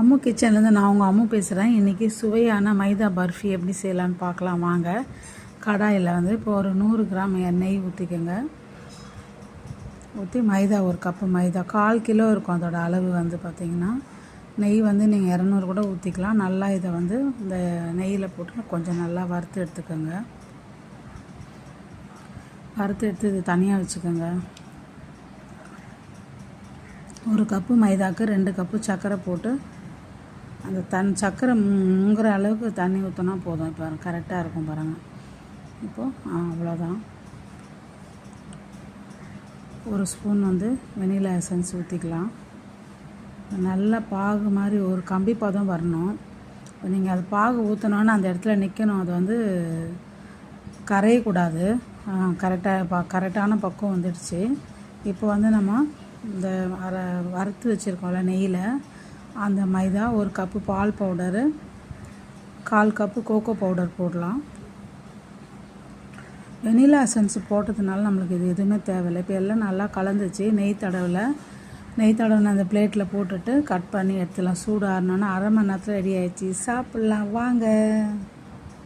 அம்மு கிச்சன்லேருந்து நான் உங்கள் அம்மு பேசுகிறேன். இன்றைக்கி சுவையான மைதா பர்ஃபி எப்படி செய்யலான்னு பார்க்கலாம் வாங்க. கடாயில் வந்து இப்போ ஒரு 100 கிராம் நெய் ஊற்றிக்கோங்க. ஊற்றி மைதா ஒரு கப்பு மைதா 1/4 கிலோ இருக்கும் அதோட அளவு வந்து பார்த்திங்கன்னா. நெய் வந்து நீங்கள் 200 கூட ஊற்றிக்கலாம். நல்லா இதை வந்து இந்த நெய்யில் போட்டு கொஞ்சம் நல்லா வறுத்து எடுத்துக்கோங்க. வறுத்து எடுத்து இது தனியாக வச்சுக்கோங்க. ஒரு கப்பு மைதாவுக்கு 2 கப்பு சர்க்கரை போட்டு அந்த சர்க்கரை முங்குற அளவுக்கு தண்ணி ஊற்றினா போதும். இப்போ கரெக்டாக இருக்கும் பாருங்கள். இப்போது அவ்வளோதான். ஒரு ஸ்பூன் வந்து வெனிலா எசன்ஸ் ஊற்றிக்கலாம். நல்ல பாகு மாதிரி ஒரு கம்பி பதம் வரணும். இப்போ நீங்கள் அது பாகு ஊற்றினோன்னு அந்த இடத்துல நிற்கணும். அது வந்து கரையக்கூடாது. கரெக்டான பக்குவம் வந்துடுச்சு. இப்போ வந்து நம்ம இந்த வறுத்து வச்சுருக்கோம்ல நெய்யில் அந்த மைதா, ஒரு கப்பு பால் பவுடரு, 1/4 கப்பு கோகோ பவுடர் போடலாம். வெனிலா எசன்ஸ் போட்டதுனால நம்மளுக்கு இது எதுவுமே தேவையில்லை. இப்போ எல்லாம் நல்லா கலந்துச்சு. நெய் தடவை அந்த பிளேட்டில் போட்டுட்டு கட் பண்ணி எடுத்துலாம். சூடு ஆறினோன்னா 1/2 மணி நேரத்தில் ரெடி ஆகிடுச்சு. சாப்பிட்லாம் வாங்க.